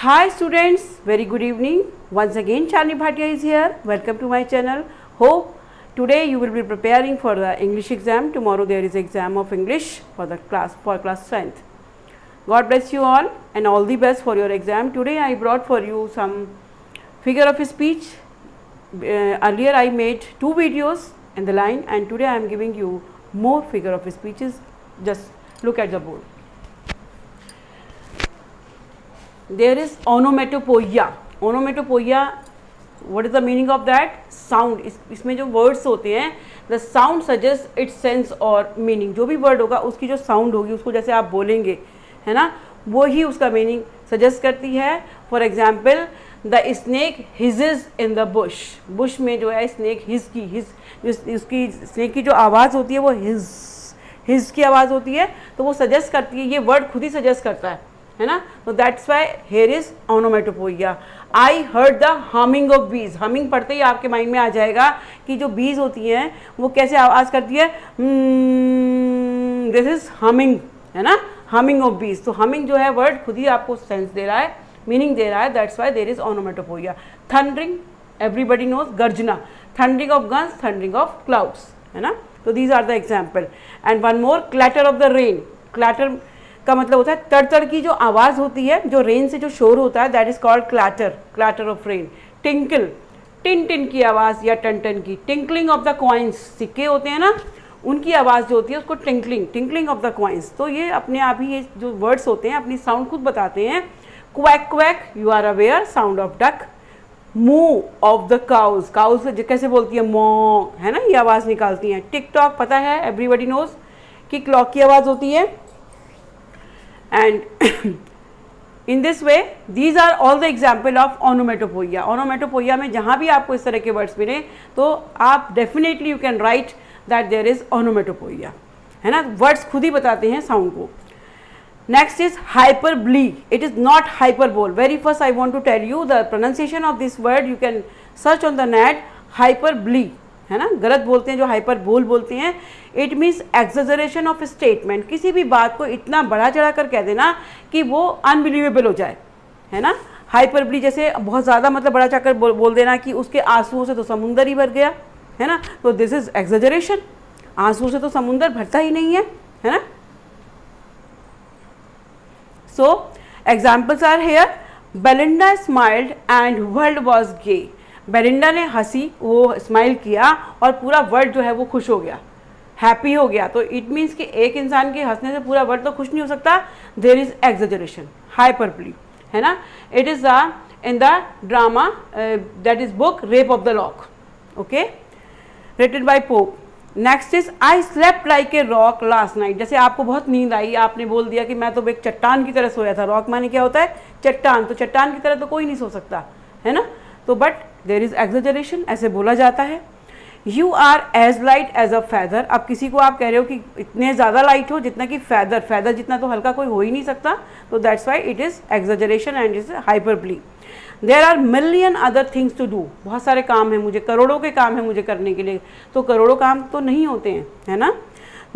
Hi students, very good evening. Once again Charlie Bhatia is here. Welcome to my channel. Hope today you will be preparing for the English exam. Tomorrow there is exam of English for class 10th. God bless you all and all the best for your exam. Today I brought for you some figure of speech. Earlier I made 2 videos in the line and today I am giving you more figure of speeches. Just look at the board. There is onomatopoeia. Onomatopoeia, what is the meaning of that? Sound. इसमें जो words होते हैं, the sound suggests its sense और meaning. जो भी word होगा उसकी जो sound होगी उसको जैसे आप बोलेंगे है ना, वो ही उसका meaning suggest करती है. For example, the snake hisses in the bush. bush में जो है snake hiss उसकी snake की जो आवाज़ होती है वो hiss की आवाज़ होती है, तो वो suggest करती है, ये word खुद ही suggest करता है ना. तो that's Y here is ओनोमेटोपोइया. I heard the humming of बीज. हमिंग पढ़ते ही आपके माइंड में आ जाएगा कि जो बीज होती हैं वो कैसे आवाज़ करती है. दिस इज हमिंग है ना, हमिंग ऑफ बीज. तो हमिंग जो है वर्ड खुद ही आपको सेंस दे रहा है, मीनिंग दे रहा है. That's why there is onomatopoeia. Thundering, everybody knows. गर्जना, thundering of guns, thundering of clouds है ना. तो these are the example. And one more, clatter of the rain. Clatter का मतलब होता है तड़ की जो आवाज़ होती है, जो रेन से जो शोर होता है, that is called clatter, clatter of rain. Tinkle, tin tin की आवाज़ या टन टन की. टिंकलिंग ऑफ द कॉइन्स, सिक्के होते हैं ना, उनकी आवाज़ जो होती है उसको tinkling, tinkling of the coins. तो ये अपने आप ही ये जो वर्ड्स होते हैं अपनी साउंड खुद बताते हैं. Quack quack, you are aware, sound of duck. Moo of the cows, cows कैसे बोलती है, मॉ है ना, ये आवाज़ निकालती हैं. टिक टॉक पता है, एवरीबडी नोज कि क्लॉक की आवाज़ होती है. And in this way, these are all the example of onomatopoeia. Onomatopoeia में जहाँ भी आपको इस तरह के words मिले तो आप definitely you can write that there is onomatopoeia है ना. words खुद ही बताते हैं sound को. Next is hyperbole. It is not hyperbole. Very first I want to tell you the pronunciation of this word. You can search on the net. hyperbole है ना, गलत बोलते हैं जो हाइपरबोल बोलते हैं. It means exaggeration of statement. किसी भी बात को इतना बढ़ा चढ़ा कर कह देना कि वो अनबिलीवेबल हो जाए है ना. हाइपरबोली जैसे बहुत ज़्यादा मतलब बढ़ा चढ़ा कर बोल देना कि उसके आंसुओं से तो समुंदर ही भर गया है ना. तो दिस इज एक्सजरेशन. आंसुओं से तो समुंदर भरता ही नहीं है ना. So examples are here. Belinda smiled and world was gay. Belinda ने हंसी, वो स्माइल किया और पूरा वर्ल्ड जो है वो खुश हो गया, हैप्पी हो गया. तो इट मीन्स कि एक इंसान के हंसने से पूरा वर्ल्ड तो खुश नहीं हो सकता. देयर इज एक्सजरेशन, हाइपरबोली है ना. It is in the drama that is book rape of the lock, okay, written by Pope. Next is I slept like a rock last night. जैसे आपको बहुत नींद आई, आपने बोल दिया कि मैं तो एक चट्टान की तरह सोया था. रॉक माने क्या होता है, चट्टान. तो चट्टान की तरह तो कोई नहीं सो सकता है ना. तो बट देर इज एक्सजरेशन, ऐसे बोला जाता है. You are as light as a feather. अब किसी को आप कह रहे हो कि इतने ज़्यादा लाइट हो जितना कि फैदर, फैदर जितना तो हल्का कोई हो ही नहीं सकता. तो that's why it is exaggeration and is hyperbole. There are million other things to do. बहुत सारे काम हैं मुझे, करोड़ों के काम हैं मुझे करने के लिए. तो करोड़ों काम तो नहीं होते हैं है ना.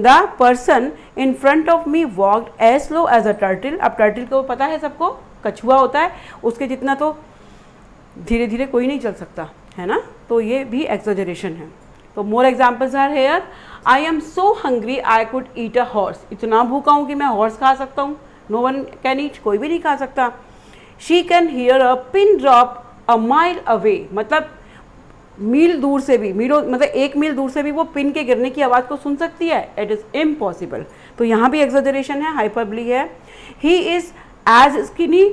The person in front of me walked as slow as a turtle. अब टर्टल को पता है सबको, कछुआ होता है, उसके जितना तो धीरे धीरे कोई नहीं चल सकता है ना. तो ये भी एक्सजरेशन है. तो more examples are here. I am so hungry I could eat a horse. इतना भूखा हूँ कि मैं हॉर्स खा सकता हूँ. नो वन कैन ईट, कोई भी नहीं खा सकता. She can hear a pin drop a mile away. मतलब मील दूर से भी, मीलों मतलब 1 मील दूर से भी वो पिन के गिरने की आवाज़ को सुन सकती है. It is impossible. तो यहाँ भी एक्सजरेशन है, हाइपरबोली है. He is as skinny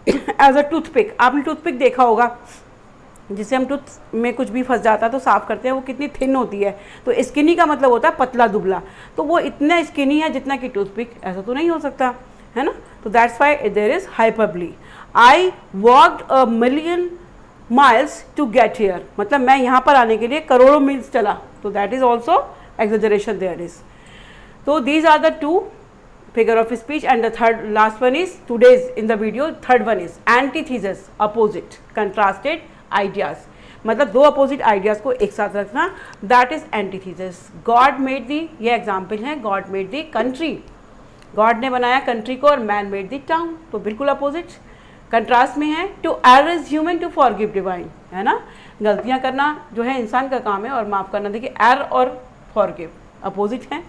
as a toothpick. आपने टूथपिक देखा होगा जिससे हम टूथ में कुछ भी फंस जाता है तो साफ़ करते हैं, वो कितनी थिन होती है. तो स्किनी का मतलब होता है पतला दुबला. तो वो इतना स्किनी है जितना कि टूथपिक, ऐसा तो नहीं हो सकता है ना. तो that's why there is hyperbole. I walked a million miles to get here. मतलब मैं यहाँ पर आने के लिए करोड़ों मील्स चला. तो that is also exaggeration there is. तो these are the 2 figure of speech and the third last one is today's in the video. Third one is antithesis, opposite, contrasted ideas. मतलब 2 अपोजिट आइडियाज़ को एक साथ रखना, that is antithesis. God made the, ये example है, God made the country. God ने बनाया country को और मैन मेड दी टाउन. तो बिल्कुल अपोजिट. कंट्रास्ट में है to err is human to forgive divine, है ना, गलतियां करना जो है इंसान का काम है और माफ़ करना, देखिए एरर और फॉरगिव अपोजिट हैं।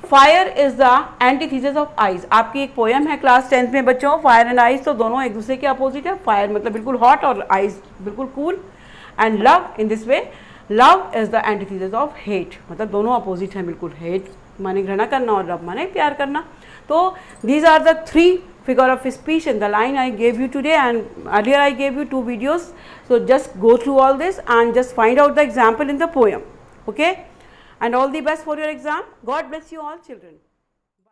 Fire is the antithesis of eyes, आपकी एक पोएम है क्लास 10th में बच्चों, फायर एंड आइज, तो दोनों एक दूसरे के अपोजिट है। फायर मतलब बिल्कुल हॉट और आइज बिल्कुल cool. And love in this way, love is the antithesis of hate, मतलब दोनों अपोजिट हैं बिल्कुल, हेट माने घृणा करना और लव माने प्यार करना। तो these are the 3 figure of speech in the line I gave you today, and earlier I gave you 2 videos, so just go through all this and just find out the example in the poem, okay, and all the best for your exam. God bless you all children.